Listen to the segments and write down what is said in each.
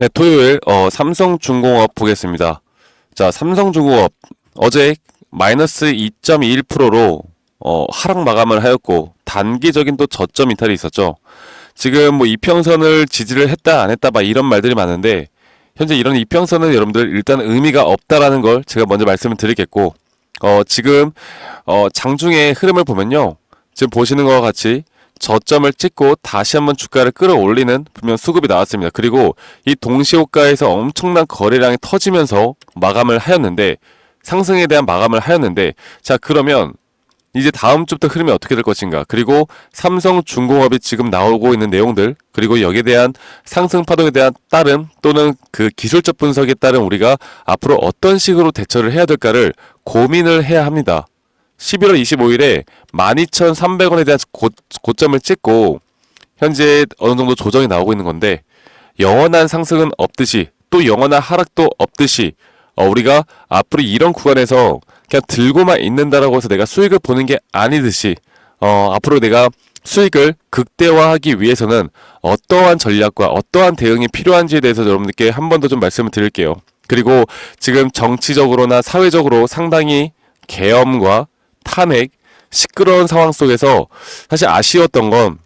네, 토요일 삼성중공업 보겠습니다. 자, 삼성중공업 어제 마이너스 2.21%로 하락 마감을 하였고 단기적인 또 저점 이탈이 있었죠. 지금 뭐 이평선을 지지를 했다 안 했다 막 이런 말들이 많은데 현재 이런 이평선은 여러분들 일단 의미가 없다라는 걸 제가 먼저 말씀을 드리겠고 지금 장중의 흐름을 보면요. 지금 보시는 것과 같이 저점을 찍고 다시 한번 주가를 끌어올리는 분명 수급이 나왔습니다. 그리고 이 동시호가에서 엄청난 거래량이 터지면서 마감을 하였는데 상승에 대한 마감을 하였는데 자 그러면 이제 다음 주부터 흐름이 어떻게 될 것인가 그리고 삼성중공업이 지금 나오고 있는 내용들 그리고 여기에 대한 상승 파동에 대한 따른 또는 그 기술적 분석에 따른 우리가 앞으로 어떤 식으로 대처를 해야 될까를 고민을 해야 합니다. 11월 25일에 12,300원에 대한 고점을 찍고 현재 어느 정도 조정이 나오고 있는 건데 영원한 상승은 없듯이 또 영원한 하락도 없듯이 우리가 앞으로 이런 구간에서 그냥 들고만 있는다라고 해서 내가 수익을 보는 게 아니듯이 앞으로 내가 수익을 극대화하기 위해서는 어떠한 전략과 어떠한 대응이 필요한지에 대해서 여러분들께 한 번 더 좀 말씀을 드릴게요. 그리고 지금 정치적으로나 사회적으로 상당히 계엄과 탄핵, 시끄러운 상황 속에서 사실 아쉬웠던 건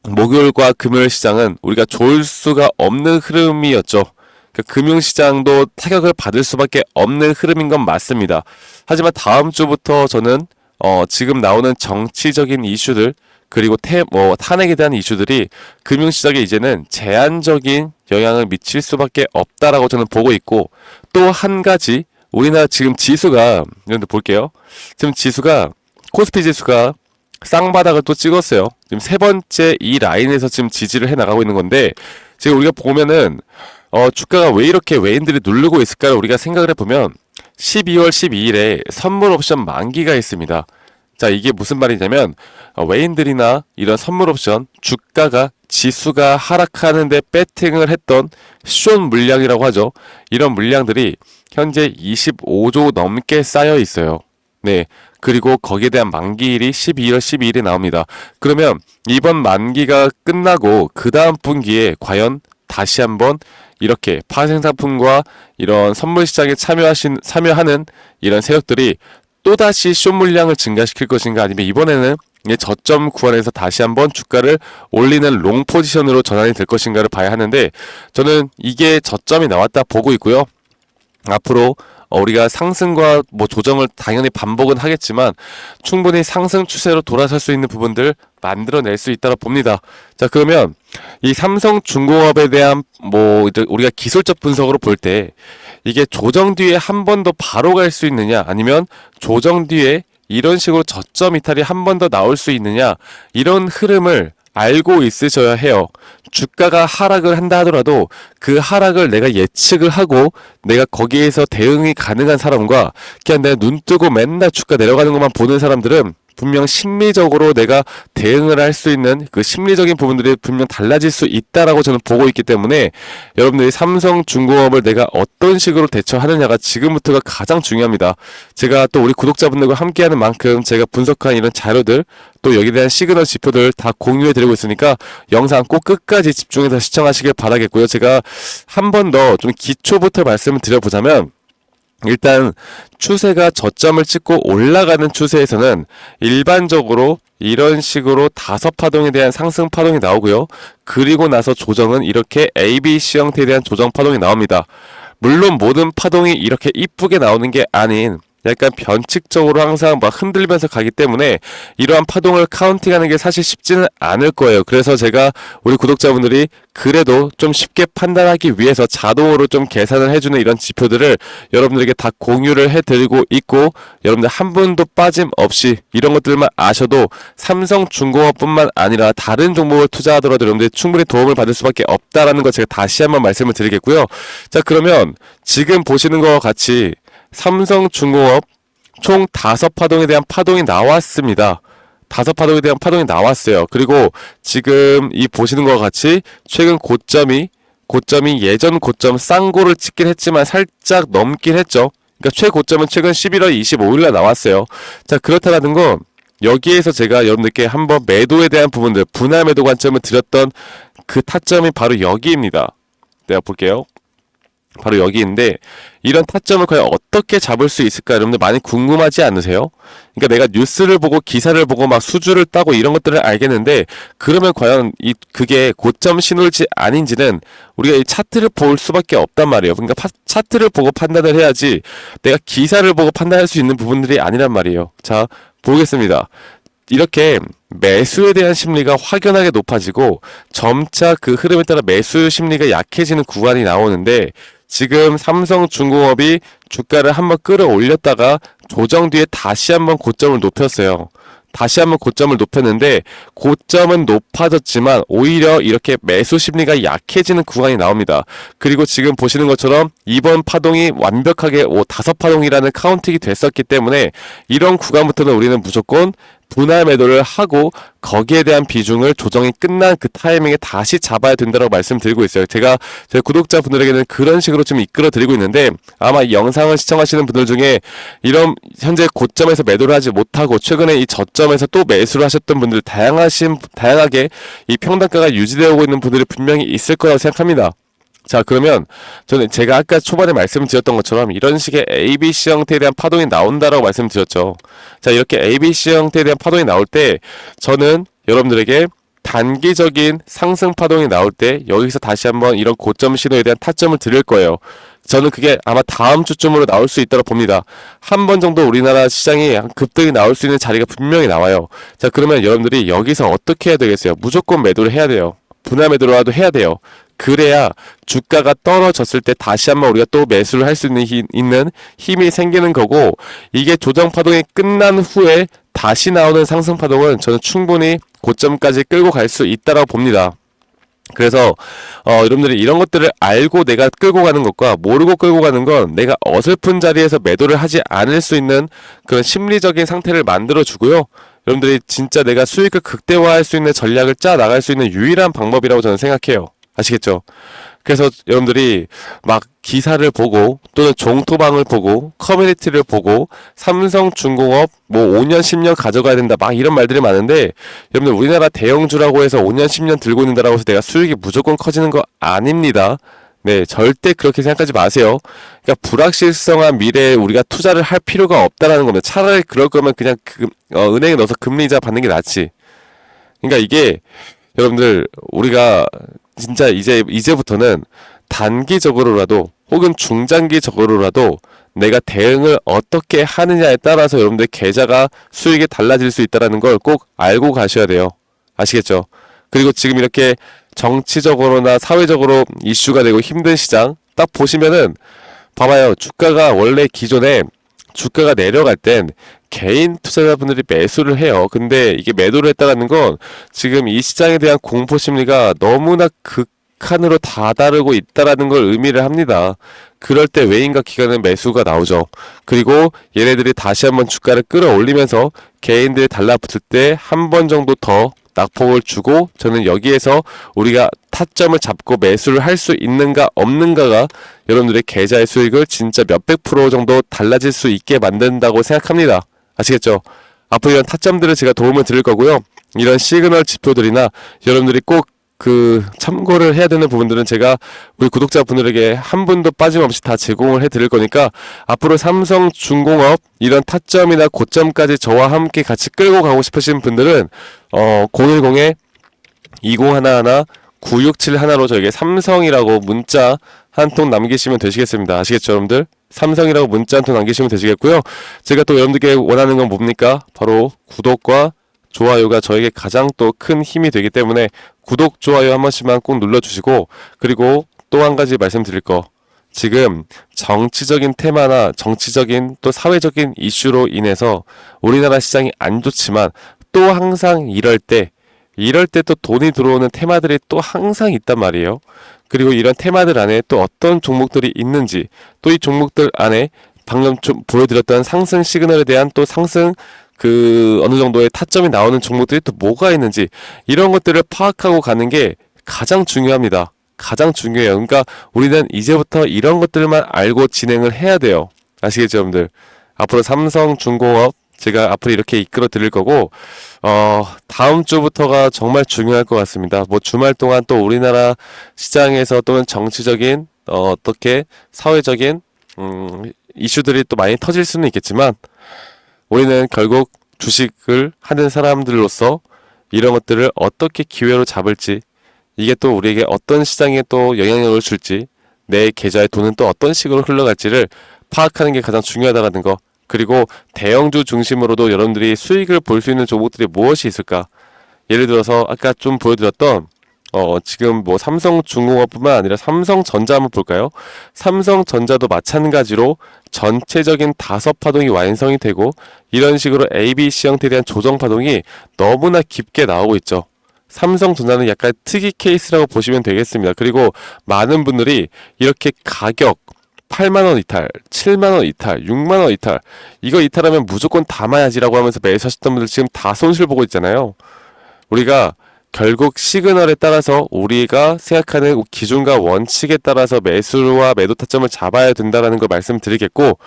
목요일과 금요일 시장은 우리가 좋을 수가 없는 흐름이었죠. 금융시장도 타격을 받을 수밖에 없는 흐름인 건 맞습니다. 하지만 다음 주부터 저는 지금 나오는 정치적인 이슈들 그리고 탄핵에 대한 이슈들이 금융시장에 이제는 제한적인 영향을 미칠 수밖에 없다라고 저는 보고 있고 또 한 가지 우리나라 지금 지수가 이런데 볼게요. 지금 지수가 코스피 지수가 쌍바닥을 또 찍었어요. 지금 세 번째 이 라인에서 지금 지지를 해 나가고 있는 건데 지금 우리가 보면은 주가가 왜 이렇게 외인들이 누르고 있을까를 우리가 생각을 해보면 12월 12일에 선물 옵션 만기가 있습니다. 자, 이게 무슨 말이냐면 외인들이나 이런 선물 옵션 주가가 지수가 하락하는데 배팅을 했던 숏 물량이라고 하죠. 이런 물량들이 현재 25조 넘게 쌓여 있어요. 네. 그리고 거기에 대한 만기일이 12월 12일에 나옵니다. 그러면 이번 만기가 끝나고 그 다음 분기에 과연 다시 한번 이렇게 파생상품과 이런 선물 시장에 참여하는 이런 세력들이 또다시 숏 물량을 증가시킬 것인가 아니면 이번에는 저점 구간에서 다시 한번 주가를 올리는 롱 포지션으로 전환이 될 것인가를 봐야 하는데 저는 이게 저점이 나왔다 보고 있고요. 앞으로 우리가 상승과 조정을 당연히 반복은 하겠지만 충분히 상승 추세로 돌아설 수 있는 부분들 만들어낼 수 있다고 봅니다. 자, 그러면 이 삼성중공업에 대한 이제 우리가 기술적 분석으로 볼 때 이게 조정 뒤에 한 번 더 바로 갈 수 있느냐 아니면 조정 뒤에 이런 식으로 저점 이탈이 한 번 더 나올 수 있느냐 이런 흐름을 알고 있으셔야 해요. 주가가 하락을 한다 하더라도 그 하락을 내가 예측을 하고 내가 거기에서 대응이 가능한 사람과 그냥 내가 눈 뜨고 맨날 주가 내려가는 것만 보는 사람들은 분명 심리적으로 내가 대응을 할 수 있는 그 심리적인 부분들이 분명 달라질 수 있다라고 저는 보고 있기 때문에 여러분들이 삼성중공업을 내가 어떤 식으로 대처하느냐가 지금부터가 가장 중요합니다. 제가 또 우리 구독자분들과 함께하는 만큼 제가 분석한 이런 자료들 또 여기에 대한 시그널 지표들 다 공유해 드리고 있으니까 영상 꼭 끝까지 집중해서 시청하시길 바라겠고요. 제가 한 번 더 좀 기초부터 말씀을 드려보자면 일단 추세가 저점을 찍고 올라가는 추세에서는 일반적으로 이런 식으로 다섯 파동에 대한 상승 파동이 나오고요. 그리고 나서 조정은 이렇게 ABC 형태에 대한 조정 파동이 나옵니다. 물론 모든 파동이 이렇게 이쁘게 나오는 게 아닌 약간 변칙적으로 항상 막 흔들면서 가기 때문에 이러한 파동을 카운팅하는 게 사실 쉽지는 않을 거예요. 그래서 제가 우리 구독자분들이 그래도 좀 쉽게 판단하기 위해서 자동으로 좀 계산을 해주는 이런 지표들을 여러분들에게 다 공유를 해드리고 있고 여러분들 한 분도 빠짐없이 이런 것들만 아셔도 삼성중공업뿐만 아니라 다른 종목을 투자하더라도 여러분들이 충분히 도움을 받을 수밖에 없다라는 거 제가 다시 한번 말씀을 드리겠고요. 자, 그러면 지금 보시는 것과 같이 삼성중공업 총 5파동에 대한 파동이 나왔습니다. 5파동에 대한 파동이 나왔어요. 그리고 지금 이 보시는 것과 같이 최근 고점이 예전 고점 쌍고를 찍긴 했지만 살짝 넘긴 했죠. 그러니까 최고점은 최근 11월 25일날 나왔어요. 자, 그렇다라는 건 여기에서 제가 여러분들께 한번 매도에 대한 부분들 분할 매도 관점을 드렸던 그 타점이 바로 여기입니다. 내가 볼게요. 바로 여기 있는데 이런 타점을 과연 어떻게 잡을 수 있을까 여러분들 많이 궁금하지 않으세요? 그러니까 내가 뉴스를 보고 기사를 보고 막 수주를 따고 이런 것들을 알겠는데 그러면 과연 그게 고점 신호일지 아닌지는 우리가 이 차트를 볼 수밖에 없단 말이에요. 그러니까 차트를 보고 판단을 해야지 내가 기사를 보고 판단할 수 있는 부분들이 아니란 말이에요. 자, 보겠습니다. 이렇게 매수에 대한 심리가 확연하게 높아지고 점차 그 흐름에 따라 매수 심리가 약해지는 구간이 나오는데 지금 삼성중공업이 주가를 한번 끌어올렸다가 조정 뒤에 다시 한번 고점을 높였어요. 다시 한번 고점을 높였는데 고점은 높아졌지만 오히려 이렇게 매수 심리가 약해지는 구간이 나옵니다. 그리고 지금 보시는 것처럼 이번 파동이 완벽하게 5파동이라는 카운팅이 됐었기 때문에 이런 구간부터는 우리는 무조건 분할 매도를 하고 거기에 대한 비중을 조정이 끝난 그 타이밍에 다시 잡아야 된다고 말씀드리고 있어요. 제가 제 구독자분들에게는 그런 식으로 좀 이끌어 드리고 있는데 아마 이 영상을 시청하시는 분들 중에 이런 현재 고점에서 매도를 하지 못하고 최근에 이 저점에서 또 매수를 하셨던 분들 다양하게 이 평단가가 유지되어 오고 있는 분들이 분명히 있을 거라고 생각합니다. 자, 그러면 저는 제가 아까 초반에 말씀드렸던 것처럼 이런 식의 ABC 형태에 대한 파동이 나온다라고 말씀드렸죠. 자, 이렇게 ABC 형태에 대한 파동이 나올 때 저는 여러분들에게 단기적인 상승 파동이 나올 때 여기서 다시 한번 이런 고점 신호에 대한 타점을 드릴 거예요. 저는 그게 아마 다음 주쯤으로 나올 수 있다고 봅니다. 한 번 정도 우리나라 시장이 급등이 나올 수 있는 자리가 분명히 나와요. 자, 그러면 여러분들이 여기서 어떻게 해야 되겠어요? 무조건 매도를 해야 돼요. 분할 매도라도 해야 돼요. 그래야 주가가 떨어졌을 때 다시 한번 우리가 또 매수를 할 수 있는 힘이 생기는 거고 이게 조정 파동이 끝난 후에 다시 나오는 상승 파동은 저는 충분히 고점까지 끌고 갈 수 있다고 봅니다. 그래서 여러분들이 이런 것들을 알고 내가 끌고 가는 것과 모르고 끌고 가는 건 내가 어설픈 자리에서 매도를 하지 않을 수 있는 그런 심리적인 상태를 만들어 주고요. 여러분들이 진짜 내가 수익을 극대화할 수 있는 전략을 짜 나갈 수 있는 유일한 방법이라고 저는 생각해요. 아시겠죠? 그래서 여러분들이 막 기사를 보고 또는 종토방을 보고 커뮤니티를 보고 삼성중공업 뭐 5년 10년 가져가야 된다 막 이런 말들이 많은데 여러분들 우리나라 대형주라고 해서 5년 10년 들고 있는다라고 해서 내가 수익이 무조건 커지는 거 아닙니다. 네, 절대 그렇게 생각하지 마세요. 그러니까 불확실성한 미래에 우리가 투자를 할 필요가 없다라는 겁니다. 차라리 그럴 거면 그냥 은행에 넣어서 금리이자 받는 게 낫지. 그러니까 이게 여러분들 우리가 진짜 이제부터는 단기적으로라도 혹은 중장기적으로라도 내가 대응을 어떻게 하느냐에 따라서 여러분들 계좌가 수익이 달라질 수 있다는 걸 꼭 알고 가셔야 돼요. 아시겠죠? 그리고 지금 이렇게 정치적으로나 사회적으로 이슈가 되고 힘든 시장 딱 보시면은 봐봐요. 주가가 원래 기존에 주가가 내려갈 땐 개인 투자자분들이 매수를 해요. 근데 이게 매도를 했다는 건 지금 이 시장에 대한 공포 심리가 너무나 극한으로 다다르고 있다라는 걸 의미를 합니다. 그럴 때 외인과 기관은 매수가 나오죠. 그리고 얘네들이 다시 한번 주가를 끌어올리면서 개인들이 달라붙을 때 한 번 정도 더 낙폭을 주고 저는 여기에서 우리가 타점을 잡고 매수를 할 수 있는가 없는가가 여러분들의 계좌의 수익을 진짜 몇백 프로 정도 달라질 수 있게 만든다고 생각합니다. 아시겠죠? 앞으로 이런 타점들을 제가 도움을 드릴 거고요. 이런 시그널 지표들이나 여러분들이 꼭 참고를 해야 되는 부분들은 제가 우리 구독자분들에게 한 분도 빠짐없이 다 제공을 해 드릴 거니까 앞으로 삼성중공업 이런 타점이나 고점까지 저와 함께 같이 끌고 가고 싶으신 분들은 010-2011-9671로 저에게 삼성이라고 문자 한 통 남기시면 되시겠습니다. 아시겠죠, 여러분들? 삼성이라고 문자 한 통 남기시면 되시겠고요. 제가 또 여러분들께 원하는 건 뭡니까? 바로 구독과 좋아요가 저에게 가장 또 큰 힘이 되기 때문에 구독, 좋아요 한 번씩만 꼭 눌러주시고 그리고 또 한 가지 말씀드릴 거 지금 정치적인 테마나 정치적인 또 사회적인 이슈로 인해서 우리나라 시장이 안 좋지만 또 항상 이럴 때 또 돈이 들어오는 테마들이 또 항상 있단 말이에요. 그리고 이런 테마들 안에 또 어떤 종목들이 있는지 또 이 종목들 안에 방금 좀 보여드렸던 상승 시그널에 대한 또 상승 어느 정도의 타점이 나오는 종목들이 또 뭐가 있는지 이런 것들을 파악하고 가는 게 가장 중요합니다. 가장 중요해요. 그러니까 우리는 이제부터 이런 것들만 알고 진행을 해야 돼요. 아시겠죠, 여러분들? 앞으로 삼성중공업 제가 앞으로 이렇게 이끌어 드릴 거고, 다음 주부터가 정말 중요할 것 같습니다. 뭐 주말 동안 또 우리나라 시장에서 또는 정치적인, 어떻게 사회적인, 이슈들이 또 많이 터질 수는 있겠지만, 우리는 결국 주식을 하는 사람들로서 이런 것들을 어떻게 기회로 잡을지, 이게 또 우리에게 어떤 시장에 또 영향력을 줄지, 내 계좌의 돈은 또 어떤 식으로 흘러갈지를 파악하는 게 가장 중요하다는 거. 그리고 대형주 중심으로도 여러분들이 수익을 볼 수 있는 종목들이 무엇이 있을까? 예를 들어서 아까 좀 보여드렸던 지금 뭐 삼성중공업뿐만 아니라 삼성전자 한번 볼까요? 삼성전자도 마찬가지로 전체적인 다섯 파동이 완성이 되고 이런 식으로 ABC 형태에 대한 조정 파동이 너무나 깊게 나오고 있죠. 삼성전자는 약간 특이 케이스라고 보시면 되겠습니다. 그리고 많은 분들이 이렇게 가격 8만원 이탈, 7만원 이탈, 6만원 이탈, 이거 이탈하면 무조건 담아야지라고 하면서 매수하셨던 분들 지금 다 손실 보고 있잖아요. 우리가 결국 시그널에 따라서 우리가 생각하는 기준과 원칙에 따라서 매수와 매도 타점을 잡아야 된다는 걸 말씀드리겠고,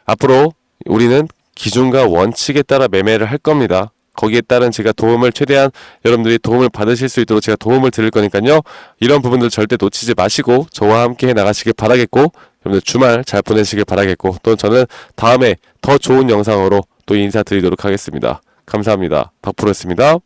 앞으로 우리는 기준과 원칙에 따라 매매를 할 겁니다. 거기에 따른 제가 도움을 최대한 여러분들이 도움을 받으실 수 있도록 제가 도움을 드릴 거니까요. 이런 부분들 절대 놓치지 마시고 저와 함께 해 나가시길 바라겠고, 여러분들 주말 잘 보내시길 바라겠고, 또 저는 다음에 더 좋은 영상으로 또 인사드리도록 하겠습니다. 감사합니다. 박프로였습니다.